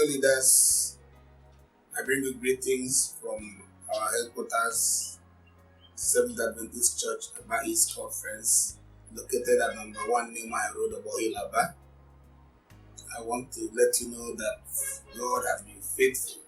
fellow leaders, I bring you greetings from our headquarters, Seventh Adventist Church, Aba East Conference, located at number 1 Nehemiah Road, Obohil, Aba. I want to let you know that God has been faithful.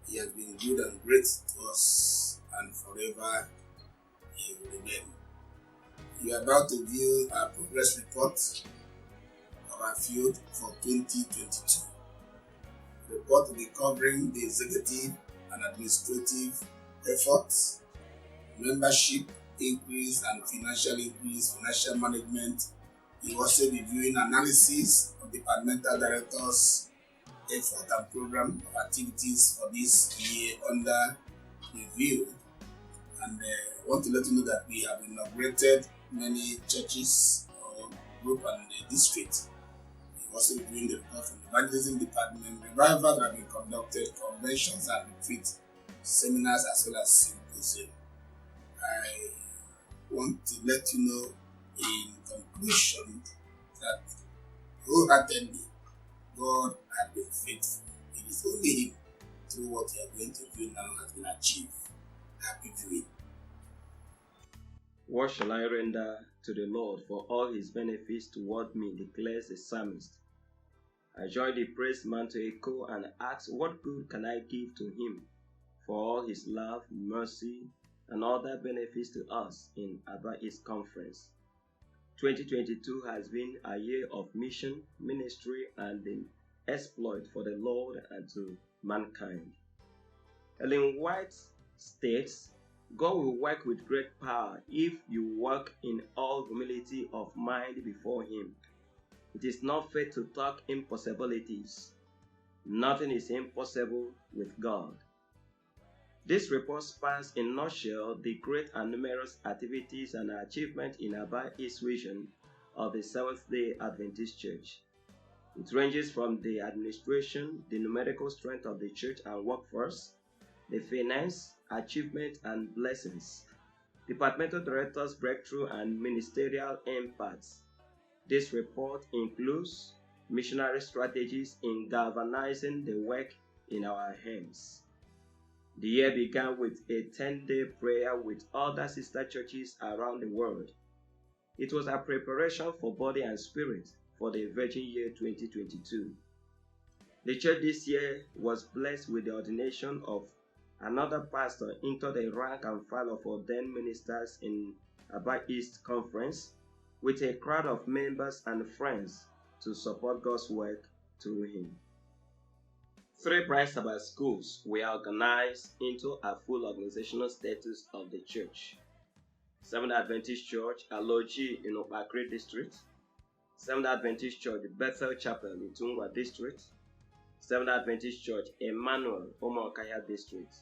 He has been good and great to us, and forever He will remain. You are about to view our progress report of our field for 2022. The report will be covering the executive and administrative efforts, membership increase and financial increase, financial management. We will also be viewing analysis of departmental directors' effort and program of activities for this year under review. And I want to let you know that we have inaugurated many churches or group and district. We also be doing the report from the evangelism department, revival that have been conducted, conventions and retreat, seminars as well as symposium. I want to let you know in conclusion that wholeheartedly God has been faithful. It is only Him through what you are going to do now has been achieved. Happy viewing. What shall I render to the Lord for all His benefits toward me, declares the psalmist. I join the praise man to echo and ask, what good can I give to Him for all His love, mercy, and other benefits to us in Aba East Conference. 2022 has been a year of mission, ministry, and exploit for the Lord and to mankind. Ellen White states, God will work with great power if you walk in all humility of mind before Him. It is not fair to talk impossibilities. Nothing is impossible with God. This report spans in a nutshell the great and numerous activities and achievements in Aba East region of the Seventh-day Adventist Church. It ranges from the administration, the numerical strength of the church and workforce, the finance, achievement and blessings, departmental directors' breakthrough and ministerial impacts. This report includes missionary strategies in galvanizing the work in our hands. The year began with a 10-day prayer with other sister churches around the world. It was a preparation for body and spirit for the Virgin Year 2022. The church this year was blessed with the ordination of another pastor into the rank and file of ordained ministers in Aba East Conference, with a crowd of members and friends to support God's work through him. 3 Bright Sabbath schools were organized into a full organizational status of the church. Seventh Adventist Church, Aloji in Opakri District, Seventh Adventist Church, Bethel Chapel in Tungwa District, Seventh Adventist Church, Emmanuel, Omokaya District.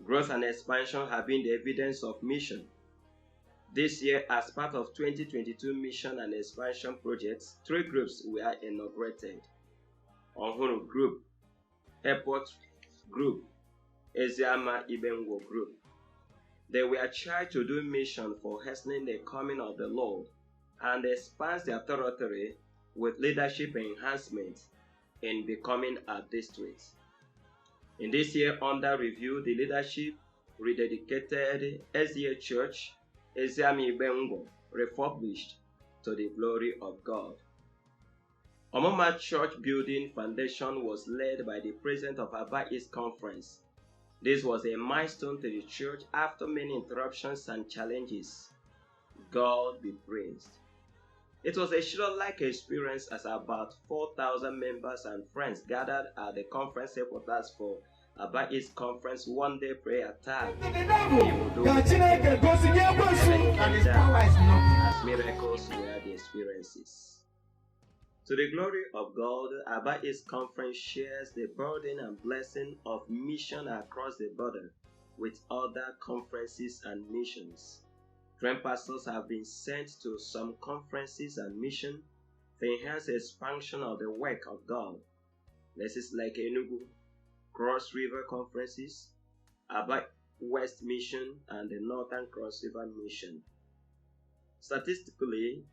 Growth and expansion have been the evidence of mission. This year, as part of 2022 mission and expansion projects, 3 groups were inaugurated. Onhuru Group, Airport Group, Eziama Ibengo Group. They were charged to do mission for hastening the coming of the Lord and expand their territory with leadership enhancement in becoming a district. In this year under review, the leadership rededicated Ezia Church, Eziami Ibengo, refurbished to the glory of God. Omoma Church Building Foundation was led by the president of Aba East Conference. This was a milestone to the church after many interruptions and challenges. God be praised. It was a Shiloh-like experience as about 4,000 members and friends gathered at the conference headquarters for Aba East Conference one-day prayer time. As miracles were the experiences. To the glory of God, Aba East Conference shares the burden and blessing of mission across the border with other conferences and missions. Trained pastors have been sent to some conferences and missions to enhance the expansion of the work of God. Places like Enugu, Cross River Conferences, Aba West Mission, and the Northern Cross River Mission. Statistically,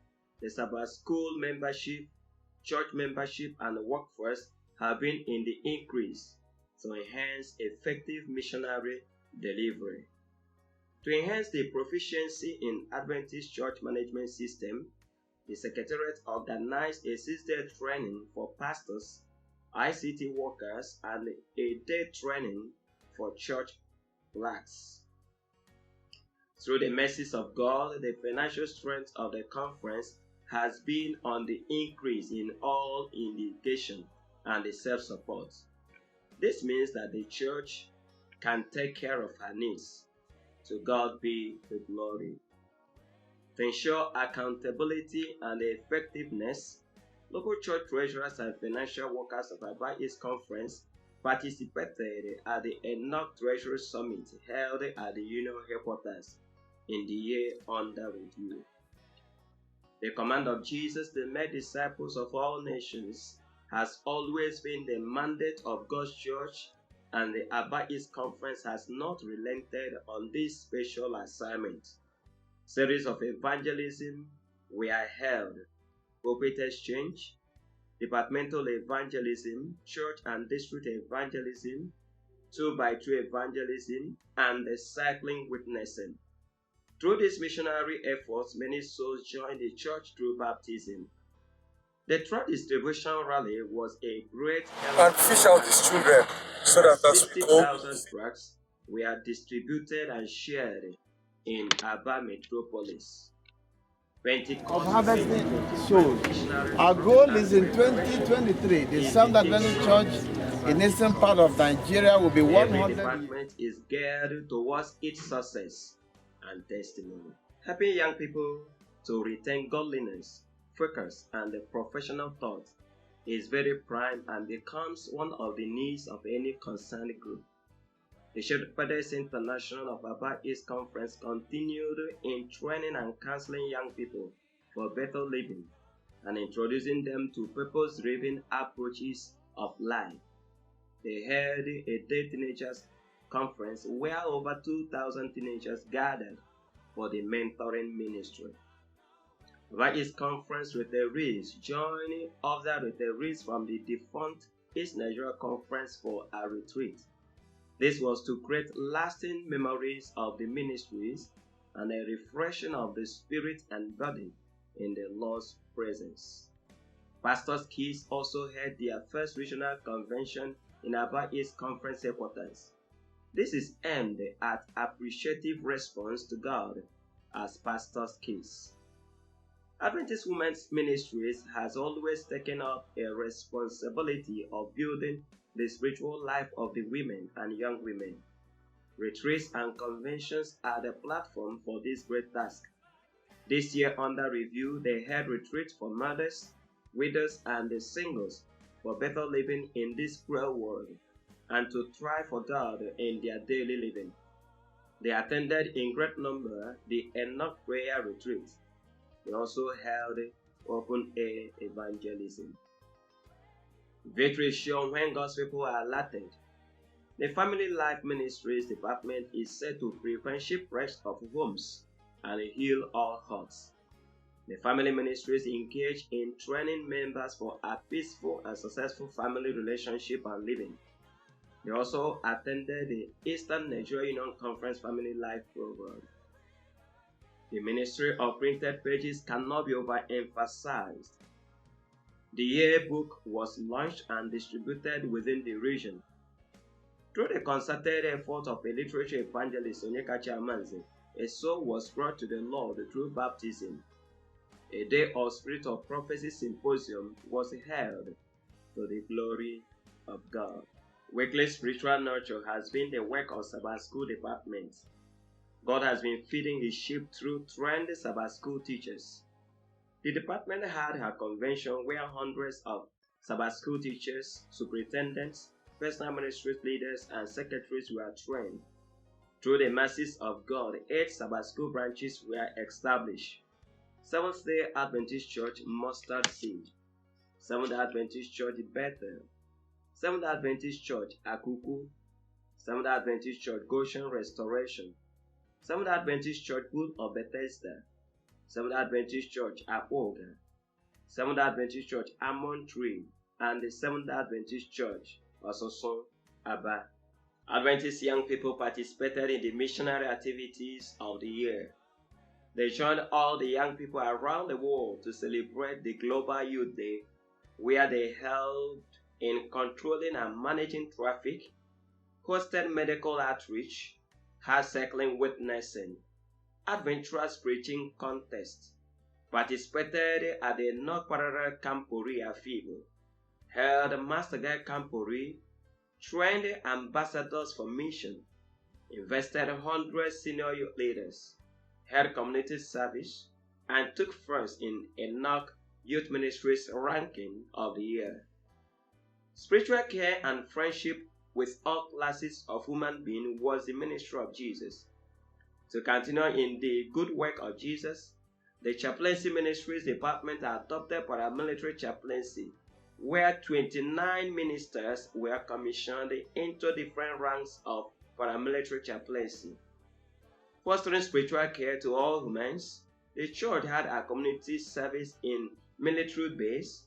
the Sabbath School membership, church membership, and workforce have been in the increase to enhance effective missionary delivery. To enhance the proficiency in Adventist Church Management System, the Secretariat organized a 6-day training for pastors, ICT workers, and a day training for church clerks. Through the mercies of God, the financial strength of the conference has been on the increase in all indication and the self-support. This means that the church can take care of her needs. To God be the glory. To ensure accountability and effectiveness, local church treasurers and financial workers of Aba East Conference participated at the Enoch Treasury Summit held at the Union headquarters in the year under review. The command of Jesus to make disciples of all nations has always been the mandate of God's church, and the Aba East Conference has not relented on this special assignment. Series of evangelism were held: pulpit exchange, departmental evangelism, church and district evangelism, 2x2 evangelism, and the cycling witnessing. Through these missionary efforts, many souls joined the church through baptism. The tract distribution rally was a great help. And fish out his children, so that as we go, 60,000 tracts were distributed and shared in Aba metropolis. Of harvesting souls. Our goal is in 2023. The Seventh Adventist Church in eastern part of Nigeria will be Every 100. department is geared towards its success and testimony, helping young people to retain godliness, focus, and the professional thought is very prime and becomes one of the needs of any concerned group. The Shepherds International of Aba East Conference continued in training and counseling young people for better living and introducing them to purpose-driven approaches of life. They held a day teenagers conference where over 2,000 teenagers gathered for the mentoring ministry. Aba East Conference retirees joined other retirees from the defunct East Nigeria Conference for a retreat. This was to create lasting memories of the ministries and a refreshing of the spirit and body in the Lord's presence. Pastors' Kids also held their first regional convention in Aba East Conference headquarters. This is aimed at appreciative response to God as Pastors' Kids. Adventist Women's Ministries has always taken up a responsibility of building the spiritual life of the women and young women. Retreats and conventions are the platform for this great task. This year under review, they held retreats for mothers, widows, and the singles for better living in this cruel world and to thrive for God in their daily living. They attended in great number the Enoch Prayer Retreat. They also held open-air evangelism. Victory is shown when God's people are alerted. The Family Life Ministries department is set to prevent shipwrecks of homes and heal all hearts. The family ministries engage in training members for a peaceful and successful family relationship and living. They also attended the Eastern Nigeria Union Conference Family Life Program. The ministry of printed pages cannot be overemphasized. The yearbook was launched and distributed within the region. Through the concerted effort of a literature evangelist Onyekachi Amanze, a soul was brought to the Lord through baptism. A day of Spirit of Prophecy Symposium was held to the glory of God. Weekly spiritual nurture has been the work of Sabbath School Department. God has been feeding His sheep through trained Sabbath School teachers. The department had her convention where hundreds of Sabbath School teachers, superintendents, personal ministry leaders, and secretaries were trained. Through the mercies of God, 8 Sabbath School branches were established: Seventh-day Adventist Church Mustard Seed, Seventh Adventist Church Bethel, Seventh Adventist Church Akuku, Seventh Adventist Church Goshen Restoration, Seventh Adventist Church Good of Bethesda, Seventh Adventist Church Akwoga, Seventh Adventist Church Almond Tree, and the Seventh Adventist Church, Ososun, Aba. Adventist young people participated in the missionary activities of the year. They joined all the young people around the world to celebrate the Global Youth Day, where they helped in controlling and managing traffic, hosted medical outreach, had cycling witnessing, adventurous preaching contests, participated at the North Parallel Campori Afibo, held Master Guide Campori, trained ambassadors for mission, invested 100 senior youth leaders, held community service, and took first in Enoch Youth Ministries ranking of the year. Spiritual care and friendship with all classes of human beings was the ministry of Jesus. To continue in the good work of Jesus, the Chaplaincy Ministries Department adopted paramilitary chaplaincy, where 29 ministers were commissioned into different ranks of paramilitary chaplaincy. Fostering spiritual care to all humans, the church had a community service in military base,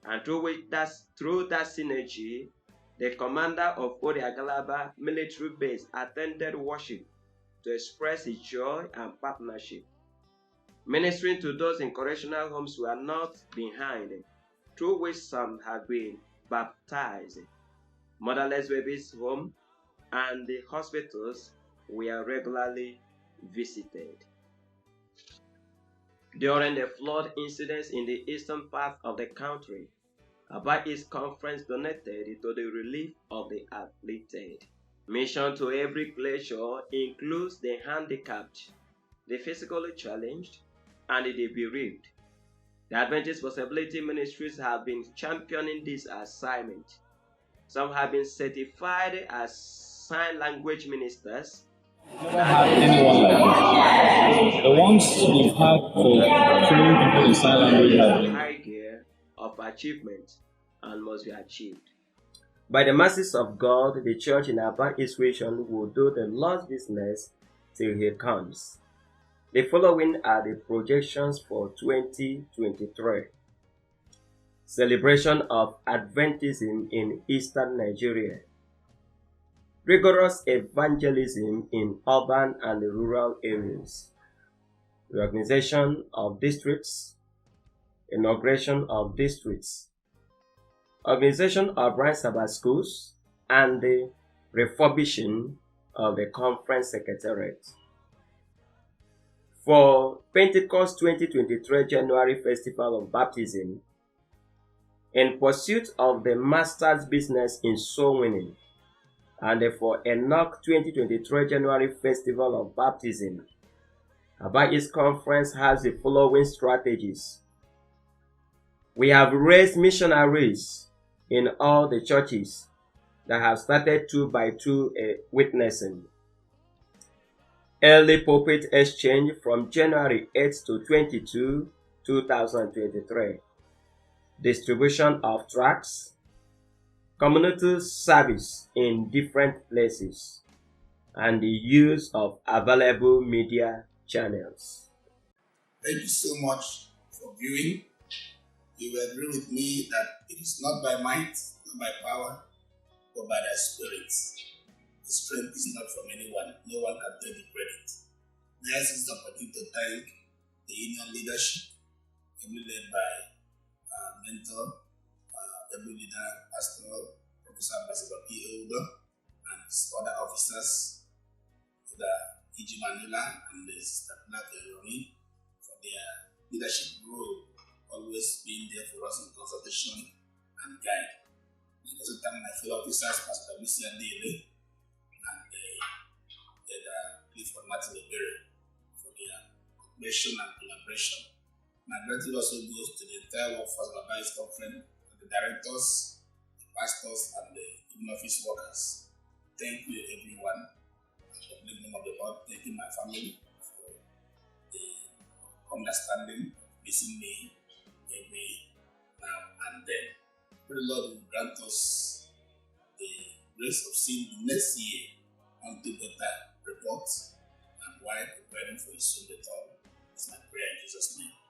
and through that synergy, the commander of Odiagalaba military base attended worship to express his joy and partnership. Ministering to those in correctional homes who are not behind, through which some have been baptized. Motherless babies' home and the hospitals were regularly visited. During the flood incidents in the eastern part of the country, Aba East Conference donated to the relief of the afflicted. Mission to every pleasure includes the handicapped, the physically challenged, and the bereaved. The Adventist Possibility Ministries have been championing this assignment. Some have been certified as sign language ministers. Never had anyone like this. The ones we've had for training people in sign language have been high gear of achievement and must be achieved. By the mercies of God, the church in Aba East region will do the Lord's business till He comes. The following are the projections for 2023. Celebration of Adventism in Eastern Nigeria. Rigorous evangelism in urban and rural areas. Reorganization of districts. Inauguration of districts. Organization of Brian Sabbath schools and the refurbishing of the conference secretariat. For Pentecost 2023 January Festival of Baptism, in pursuit of the Master's business in soul winning, and for Enoch 2023 January Festival of Baptism, Aba East Conference has the following strategies. We have raised missionaries in all the churches that have started 2 by 2 witnessing. Early pulpit exchange from January 8 to 22, 2023. Distribution of tracts. Community service in different places. And the use of available media channels. Thank you so much for viewing. You will agree with me that it is not by might, not by power, but by the Spirit. The strength is not from anyone. No one can take the credit. This is the opportunity to thank the union leadership, ably led by mentor, ably leader, Pastor Professor Ambassador P. Elder, and his other officers, the E.G. Manila and the Sister Black Eroni, for their leadership role, always being there for us in consultation and guide. I also thank my fellow officers, Pastor W.C. Adele and Clifford Martin Ebere, for their cooperation and collaboration. My gratitude also goes to the entire workforce of Aba East Conference, the directors, the pastors, and the even office workers. Thank you, everyone. For the name of the Lord, thank you, my family, for the understanding, missing me every now and then. Pray the Lord will grant us the grace of seeing the next year unto better reports and while preparing for His soon return. It's my prayer in Jesus' name.